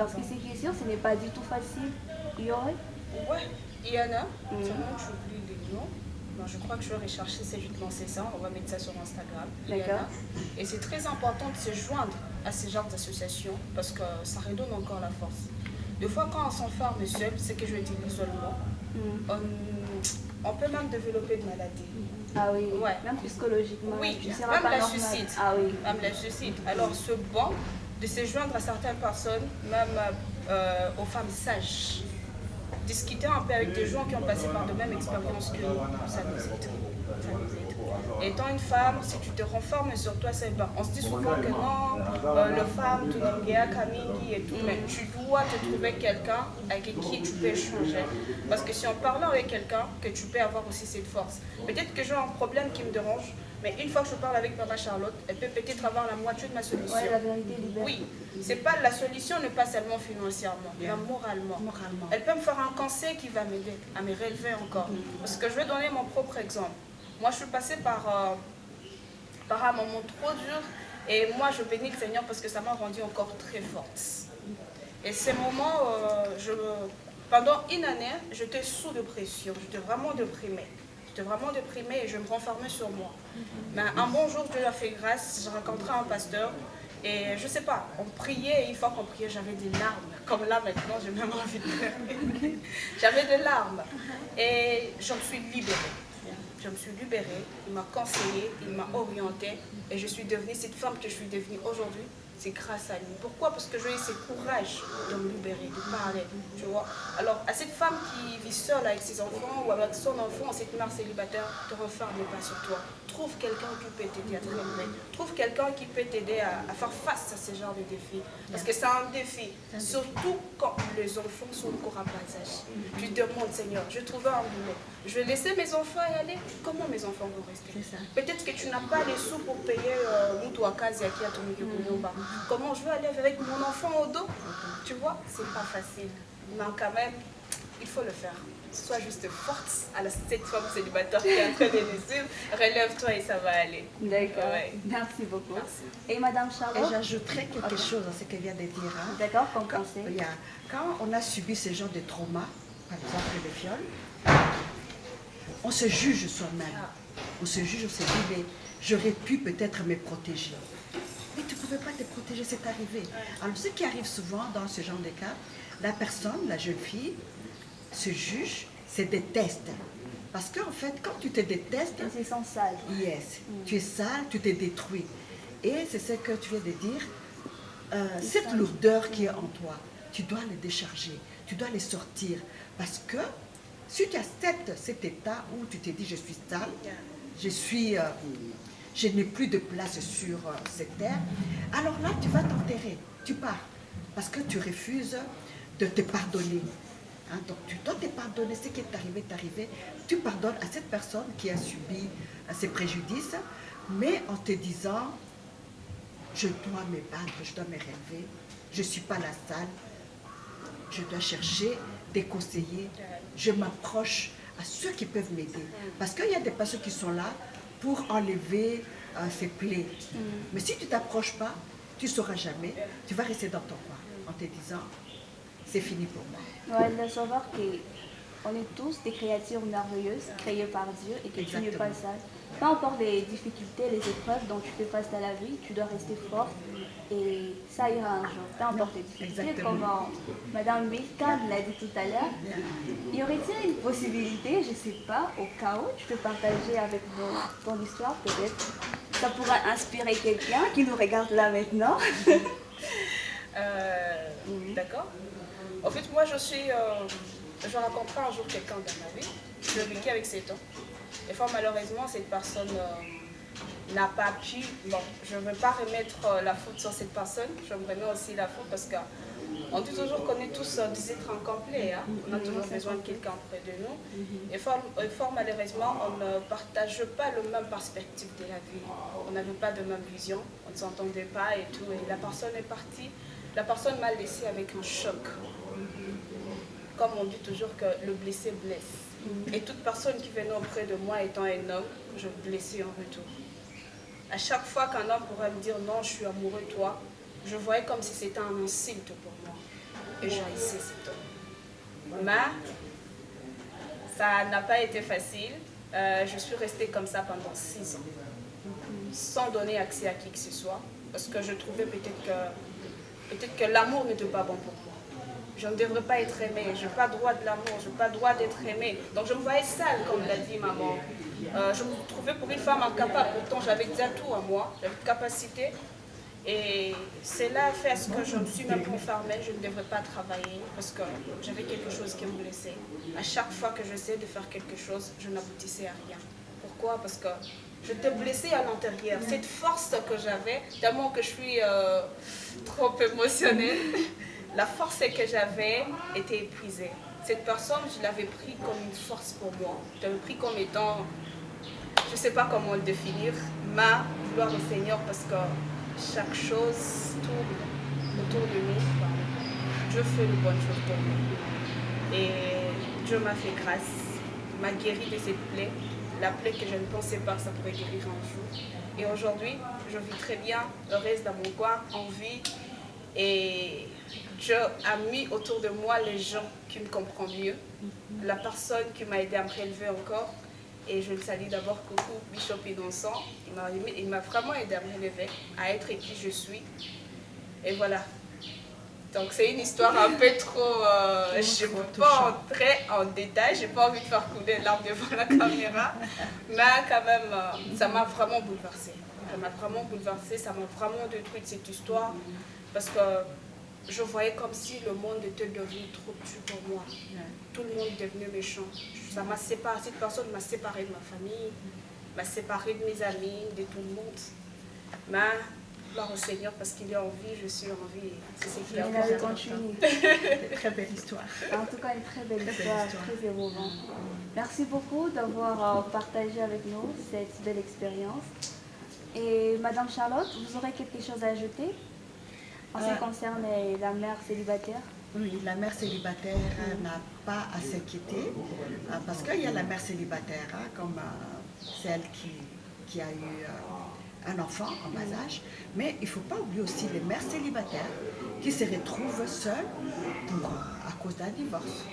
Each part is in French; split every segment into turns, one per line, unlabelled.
Parce que ce qui est sûr, ce n'est pas du tout facile. Il y aurait.
Ouais, il y en a. Seulement, tu oublies les noms. Bon, je crois que je vais rechercher, c'est justement c'est ça. On va mettre ça sur Instagram. Il y en
D'accord.
a. Et c'est très important de se joindre à ce genre d'associations parce que ça redonne encore la force. Des fois, quand on s'enferme seul, c'est que je dis l'isolement, on peut même développer de maladies.
Ah oui,
Ouais.
même psychologiquement.
Oui,
tu seras
même
pas
la
normal.
suicide.
Ah oui.
Même la suicide. Alors, ce bon de se joindre à certaines personnes, même aux femmes sages, discuter un peu avec des gens qui ont passé par de mêmes expériences que nous, ça nous aide. Ça nous aide. Et étant une femme, si tu te renfermes sur toi, c'est bien. On se dit souvent que non, les femmes, tu n'as rien Kamini et tout, mais tu dois te trouver quelqu'un avec qui tu peux échanger. Parce que si en parlant avec quelqu'un, que tu peux avoir aussi cette force. Peut-être que j'ai un problème qui me dérange, mais une fois que je parle avec Maman Charlotte, elle peut peut-être avoir la moitié de ma solution.
Ouais, la vérité libère.
Oui, c'est pas la solution n'est pas seulement financièrement, mais moralement. Elle peut me faire un conseil qui va m'aider à me relever encore. Parce que je vais donner mon propre exemple. Moi, je suis passée par un moment trop dur et moi, je bénis le Seigneur parce que ça m'a rendue encore très forte. Et ces moments, pendant une année, j'étais sous dépression, j'étais vraiment déprimée. J'étais vraiment déprimée et je me renfermais sur moi. Mais un bon jour, Dieu a fait grâce, j'ai rencontré un pasteur et je sais pas, on priait et une fois qu'on priait, j'avais des larmes. Comme là maintenant, j'ai même envie de pleurer. J'avais des larmes et je me suis libérée. Je me suis libérée, il m'a conseillé, il m'a orientée et je suis devenue cette femme que je suis devenue aujourd'hui. C'est grâce à lui. Pourquoi? Parce que j'ai eu ce courage de me libérer, de parler, tu vois. Alors, à cette femme qui vit seule avec ses enfants ou avec son enfant, cette mère célibataire, te referme pas sur toi. Trouve quelqu'un qui peut t'aider à te relever. Trouve quelqu'un qui peut t'aider à faire face à ce genre de défis. Parce que c'est un défi, surtout quand les enfants sont encore à bas âge. Tu te demandes, Seigneur, je vais trouver un boulot. Je vais laisser mes enfants y aller. Comment mes enfants vont rester? Peut-être que tu n'as pas les sous pour payer Mutouakazi qui a ton Comment je vais aller avec mon enfant au dos? Tu vois, c'est pas facile. Mais quand même, il faut le faire. Sois juste forte à cette femme célibataire qui est en train de nous suivre. Relève-toi et ça va aller.
D'accord.
Ouais.
Merci beaucoup.
Merci.
Et Madame
Et
Charlotte?
j'ajouterais quelque chose à ce qu'elle vient de dire. Hein.
D'accord, comme
Quand,
conseil.
quand on a subi ce genre de trauma, par exemple le viol, on se juge soi-même. On se juge, on se dit, mais j'aurais pu peut-être me protéger. Mais tu ne pouvais pas te protéger, c'est arrivé. Alors ce qui arrive souvent dans ce genre de cas, la personne, la jeune fille, se juge, se déteste. Parce qu'en fait, quand tu te détestes,
Tu se sens sale.
yes, tu es sale, tu te détruis. Et c'est ce que tu viens de dire, cette lourdeur qui est en toi, tu dois le décharger, tu dois le sortir. Parce que si tu acceptes cet état où tu te dis je suis sale, je n'ai plus de place sur cette terre, alors là tu vas t'enterrer, tu pars. Parce que tu refuses de te pardonner. Hein, donc tu dois te pardonner, ce qui est arrivé, tu pardonnes à cette personne qui a subi ces préjudices, mais en te disant, je dois me battre, je dois me relever, je ne suis pas la salle, je dois chercher des conseillers, je m'approche à ceux qui peuvent m'aider. Parce qu'il y a des personnes qui sont là pour enlever ces plaies. Mais si tu ne t'approches pas, tu ne sauras jamais, tu vas rester dans ton coin en te disant, c'est fini pour moi.
Ouais, il faut savoir qu'on est tous des créatures merveilleuses, créées par Dieu, et que tu n'es pas sale. Peu importe les difficultés, les épreuves dont tu fais face dans la vie, tu dois rester forte et ça ira un jour. Peu importe les difficultés, comme Madame Milka l'a dit tout à l'heure. Y aurait-il une possibilité, je ne sais pas, au cas où, tu peux partager avec nous ton histoire peut-être? Ça pourra inspirer quelqu'un qui nous regarde là maintenant.
D'accord. En fait, moi, je rencontrais un jour quelqu'un dans ma vie. Je vécu avec 7 ans. Et fois, malheureusement, cette personne n'a pas pu. Bon, je ne veux pas remettre la faute sur cette personne. Je me remets aussi la faute parce qu'on dit toujours qu'on est tous des êtres incomplets. Hein. On a toujours besoin de quelqu'un près de nous. Et fort malheureusement, on ne partage pas la même perspective de la vie. On n'avait pas de même vision. On ne s'entendait pas et tout. Et la personne est partie. La personne m'a laissé avec un choc. Comme on dit toujours que le blessé blesse. Et toute personne qui venait auprès de moi étant un homme, je blessais en retour. À chaque fois qu'un homme pourrait me dire non, je suis amoureux de toi, je voyais comme si c'était un insulte pour moi. et j'haïssais cet homme. Mais ça n'a pas été facile. Je suis restée comme ça pendant 6 ans, sans donner accès à qui que ce soit, parce que je trouvais peut-être que l'amour n'était pas bon pour moi. Je ne devrais pas être aimée, je n'ai pas droit de l'amour, je n'ai pas droit d'être aimée. Donc je me voyais sale, comme l'a dit maman. Je me trouvais pour une femme incapable, pourtant j'avais des atouts à moi, j'avais des capacités. Et cela fait à ce que je me suis même enfermée, je ne devrais pas travailler parce que j'avais quelque chose qui me blessait. À chaque fois que j'essayais de faire quelque chose, je n'aboutissais à rien. Pourquoi? Parce que j'étais blessée à l'intérieur. Cette force que j'avais, tellement que je suis trop émotionnelle, la force que j'avais était épuisée. Cette personne, je l'avais pris comme une force pour moi. Je l'avais pris comme étant, je ne sais pas comment le définir, mais gloire au Seigneur parce que chaque chose tourne autour de nous. Dieu fait de bonnes choses pour nous. Et Dieu m'a fait grâce, m'a guéri de cette plaie, la plaie que je ne pensais pas que ça pouvait guérir un jour. Et aujourd'hui, je vis très bien, heureuse dans mon coin, en vie. Et Dieu a mis autour de moi les gens qui me comprennent mieux, la personne qui m'a aidé à me relever encore. Et je le salue d'abord, coucou Bishop Innocent, il m'a vraiment aidé à me relever, à être qui je suis. Et voilà. Donc c'est une histoire un peu trop... je ne peux pas entrer en détail, je n'ai pas envie de faire couler l'arme devant la caméra. Mais quand même, ça m'a vraiment bouleversée. Ça m'a vraiment bouleversée, ça m'a vraiment détruit cette histoire. Parce que je voyais comme si le monde était devenu trop dur pour moi. Tout le monde est devenu méchant. Ça m'a séparé, cette personne m'a séparée de ma famille, m'a séparée de mes amis, de tout le monde. Mais gloire au Seigneur parce qu'il est en vie, je suis en vie. C'est ce qui est important.
Très belle histoire.
En tout cas, une très belle histoire, très émouvante. Merci beaucoup d'avoir partagé avec nous cette belle expérience. Et Madame Charlotte, vous aurez quelque chose à ajouter en ce qui concerne la mère célibataire?
Oui, la mère célibataire n'a pas à s'inquiéter parce qu'il y a la mère célibataire comme celle qui a eu un enfant en bas âge, mais il ne faut pas oublier aussi les mères célibataires qui se retrouvent seules à cause d'un divorce.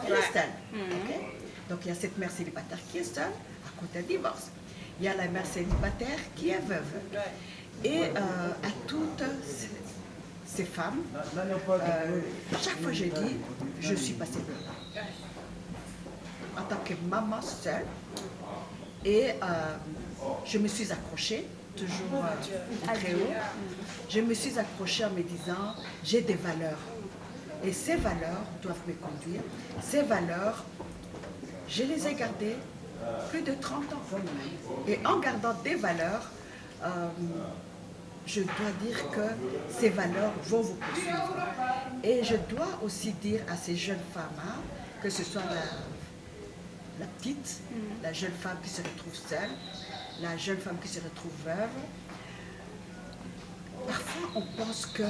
Elle est seule. Okay? Donc il y a cette mère célibataire qui est seule à cause d'un divorce. Il y a la mère célibataire qui est veuve. Et à toutes ces femmes, chaque fois je dis, je suis passée veuve. En tant que maman seule, et je me suis accrochée, toujours très haut, je me suis accrochée en me disant, j'ai des valeurs. Et ces valeurs doivent me conduire. Ces valeurs, je les ai gardées plus de 30 ans. Et en gardant des valeurs, je dois dire que ces valeurs vont vous poursuivre. Et je dois aussi dire à ces jeunes femmes, que ce soit la petite, la jeune femme qui se retrouve seule, la jeune femme qui se retrouve veuve, parfois on pense que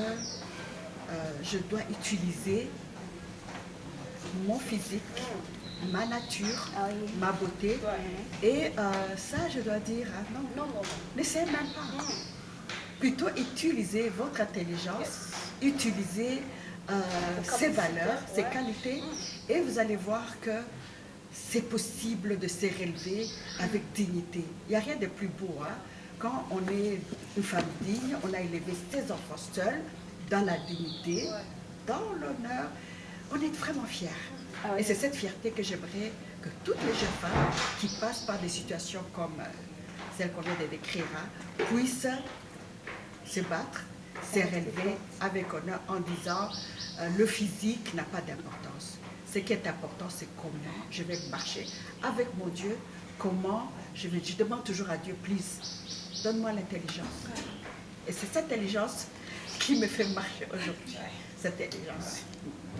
je dois utiliser mon physique, ma nature, ma beauté, et ça je dois dire, non, n'essayez même pas. Plutôt utiliser votre intelligence, utiliser ses valeurs, ses qualités, et vous allez voir que c'est possible de se relever avec dignité. Il n'y a rien de plus beau. Quand on est une femme digne, on a élevé ses enfants seuls, dans la dignité, dans l'honneur, on est vraiment fiers. Et c'est cette fierté que j'aimerais que toutes les jeunes femmes qui passent par des situations comme celle qu'on vient de décrire puissent se battre, se relever avec honneur en disant le physique n'a pas d'importance. Ce qui est important, c'est comment je vais marcher avec mon Dieu, comment je demande toujours à Dieu, please, donne-moi l'intelligence. Et c'est cette intelligence qui me fait marcher aujourd'hui, cette intelligence.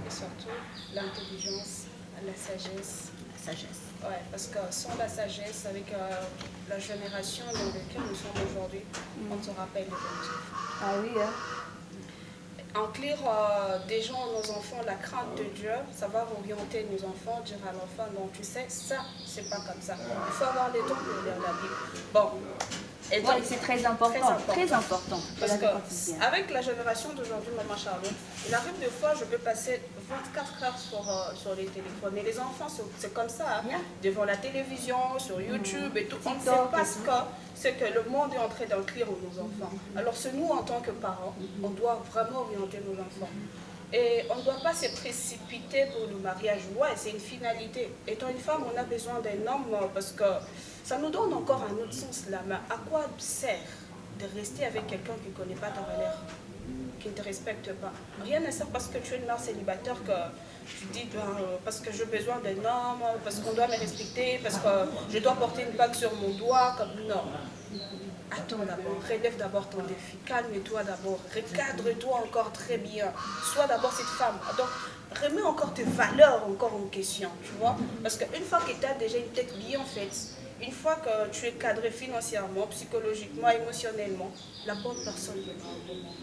Et surtout, l'intelligence, la sagesse.
La sagesse.
Ouais, parce que sans la sagesse, avec la génération dans laquelle nous sommes aujourd'hui, on se rappelle les bonnes œuvres.
Ah oui,
Inclure des gens, nos enfants, la crainte de Dieu, ça va orienter nos enfants, dire à l'enfant, non, tu sais, ça, c'est pas comme ça. Il faut avoir les dons pour lire la Bible. Bon, Et
Oui,
donc,
c'est très important. Très important.
Parce qu'avec la génération d'aujourd'hui, Maman Charlotte, il arrive des fois, je peux passer 24 heures sur les téléphones. Et les enfants, c'est comme ça, hein, devant la télévision, sur YouTube et tout. On ne sait pas ce que le monde est en train d'inclure nos enfants. Alors c'est nous, en tant que parents, on doit vraiment orienter nos enfants. Et on ne doit pas se précipiter pour le mariage. Ouais, c'est une finalité. Étant une femme, on a besoin d'un homme parce que ça nous donne encore un autre sens là. Mais à quoi sert de rester avec quelqu'un qui ne connaît pas ta valeur, qui ne te respecte pas? Rien ne sert parce que tu es une mère célibataire que tu dis parce que j'ai besoin d'un homme, parce qu'on doit me respecter, parce que je dois porter une bague sur mon doigt. Non. Attends d'abord, relève d'abord ton défi, calme-toi d'abord, recadre-toi encore très bien. Sois d'abord cette femme. Donc, remets encore tes valeurs encore en question, tu vois. Parce qu'une fois que tu as déjà une tête bien faite, une fois que tu es cadré financièrement, psychologiquement, émotionnellement, la bonne personne viendra au bon moment.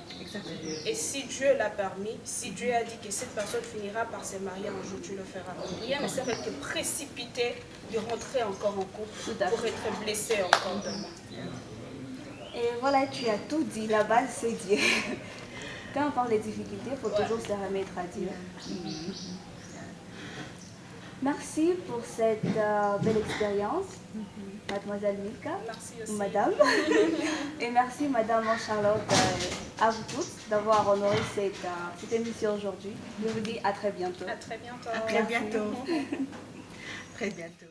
Et si Dieu l'a permis, si Dieu a dit que cette personne finira par se marier un jour, tu le feras. Rien ne sert de te précipiter de rentrer encore en couple pour être blessé encore demain.
Et voilà, tu as tout dit, la base c'est Dieu. Quand on parle des difficultés, il faut toujours se remettre à Dieu. Merci pour cette belle expérience, mademoiselle Milka.
Merci aussi.
Madame. Et merci madame Charlotte, à vous tous d'avoir honoré cette émission aujourd'hui. Je vous dis à très bientôt.
À très bientôt.
À très bientôt. Très bientôt.